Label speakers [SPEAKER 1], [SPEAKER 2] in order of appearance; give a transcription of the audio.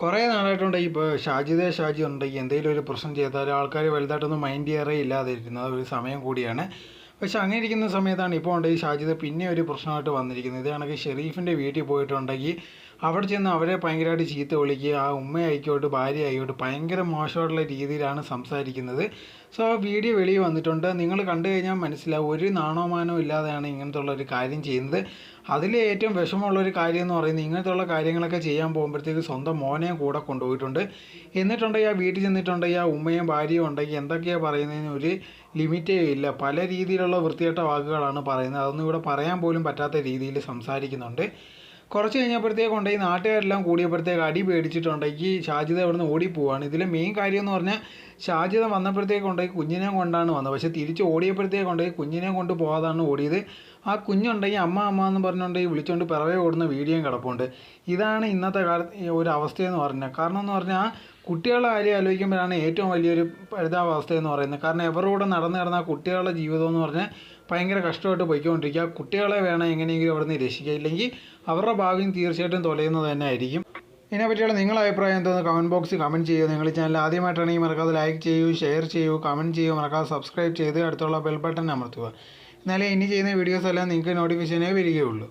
[SPEAKER 1] കുറേ നാളായിട്ടുണ്ട് ഇപ്പോൾ ഷാജി ഉണ്ടെങ്കിൽ എന്തെങ്കിലും ഒരു പ്രശ്നം ചെയ്താൽ ആൾക്കാർ വലുതായിട്ടൊന്നും മൈൻഡ് ചെയ്യാറേ ഇല്ലാതിരിക്കുന്നത് ഒരു സമയം കൂടിയാണ്. പക്ഷെ അങ്ങനെ ഇരിക്കുന്ന സമയത്താണ് ഇപ്പോൾ ഉണ്ടെങ്കിൽ ഷാജിദ പിന്നെ ഒരു പ്രശ്നമായിട്ട് വന്നിരിക്കുന്നത്. ഇത് കണക്ക് ഷെരീഫിൻ്റെ വീട്ടിൽ പോയിട്ടുണ്ടെങ്കിൽ അവിടെ ചെന്ന് അവരെ ഭയങ്കരമായിട്ട് ചീത്ത വിളിക്കുക, ആ ഉമ്മയായിക്കോട്ട് ഭാര്യ ആയിക്കോട്ട് ഭയങ്കര മോശമായിട്ടുള്ള രീതിയിലാണ് സംസാരിക്കുന്നത്. സോ ആ വീഡിയോ വെളിയിൽ വന്നിട്ടുണ്ട്. നിങ്ങൾ കണ്ടു കഴിഞ്ഞാൽ മനസ്സിലാവും, ഒരു നാണോമാനോ ഇല്ലാതെയാണ് ഇങ്ങനത്തെ ഉള്ളൊരു കാര്യം ചെയ്യുന്നത്. അതിൽ ഏറ്റവും വിഷമമുള്ളൊരു കാര്യം എന്ന് പറയുന്നത് ഇങ്ങനത്തെ ഉള്ള കാര്യങ്ങളൊക്കെ ചെയ്യാൻ പോകുമ്പോഴത്തേക്ക് സ്വന്തം മോനെയും കൂടെ കൊണ്ടുപോയിട്ടുണ്ട്. എന്നിട്ടുണ്ടെങ്കിൽ ആ വീട്ടിൽ ചെന്നിട്ടുണ്ടെങ്കിൽ ആ ഉമ്മയും ഭാര്യയും ഉണ്ടെങ്കിൽ എന്തൊക്കെയാണ് പറയുന്നതിന് ഒരു ലിമിറ്റേ ഇല്ല. പല രീതിയിലുള്ള വൃത്തികെട്ട വാക്കുകളാണ് പറയുന്നത്. അതൊന്നും ഇവിടെ പറയാൻ പോലും പറ്റാത്ത രീതിയിൽ സംസാരിക്കുന്നുണ്ട്. കുറച്ച് കഴിഞ്ഞപ്പോഴത്തേക്ക് ഉണ്ടെങ്കിൽ നാട്ടുകാരെല്ലാം കൂടിയപ്പോഴത്തേക്ക് അടി പേടിച്ചിട്ടുണ്ടെങ്കിൽ ഷാജിദ അവിടെ നിന്ന് ഓടിപ്പോവാണ്. ഇതിലെ മെയിൻ കാര്യം എന്ന് പറഞ്ഞാൽ ഷാജിദ വന്നപ്പോഴത്തേക്ക് ഉണ്ടെങ്കിൽ കുഞ്ഞിനെ കൊണ്ടാണ് വന്നത്. പക്ഷേ തിരിച്ച് ഓടിയപ്പോഴത്തേക്ക് ഉണ്ടെങ്കിൽ കുഞ്ഞിനെ കൊണ്ട് പോകാതാണ് ഓടിയത്. ആ കുഞ്ഞുണ്ടെങ്കിൽ അമ്മ അമ്മ എന്ന് പറഞ്ഞുണ്ടെങ്കിൽ വിളിച്ചുകൊണ്ട് പിറവേ ഓടുന്ന വീഡിയോയും കിടപ്പുണ്ട്. ഇതാണ് ഇന്നത്തെ കാലത്ത് ഒരു അവസ്ഥയെന്ന് പറഞ്ഞാൽ. കാരണം എന്ന് പറഞ്ഞാൽ ആ കുട്ടികളുടെ കാര്യം ആലോചിക്കുമ്പോഴാണ് ഏറ്റവും വലിയൊരു പരിതാപാവസ്ഥയെന്ന് പറയുന്നത്. കാരണം എവരുടെ കൂടെ നടന്നു കിടന്ന ആ കുട്ടികളുടെ ജീവിതം എന്ന് പറഞ്ഞാൽ ഭയങ്കര കഷ്ടമായിട്ട് പോയിക്കൊണ്ടിരിക്കുക. കുട്ടികളെ വേണം എങ്ങനെയെങ്കിലും അവിടെ നിന്ന് രക്ഷിക്കുക, ഇല്ലെങ്കിൽ അവരുടെ ഭാവിയും തീർച്ചയായിട്ടും തൊലയുന്നത് തന്നെ ആയിരിക്കും. ഇതിനെപ്പറ്റിയുള്ള നിങ്ങളുടെ അഭിപ്രായം എന്തോന്ന് കമൻറ്റ് ബോക്സിൽ കമൻറ്റ് ചെയ്യുക. നിങ്ങൾ ചാനൽ ആദ്യമായിട്ടാണെങ്കിൽ മറക്കാതെ ലൈക്ക് ചെയ്യൂ, ഷെയർ ചെയ്യൂ, കമൻറ്റ് ചെയ്യൂ, മറക്കാതെ സബ്സ്ക്രൈബ് ചെയ്ത് അടുത്തുള്ള ബെൽ ബട്ടൺ അമർത്തുക. എന്നാലേ ഇനി ചെയ്യുന്ന വീഡിയോസ് എല്ലാം നിങ്ങൾക്ക് നോട്ടിഫിക്കേഷനേ വരികയുള്ളൂ.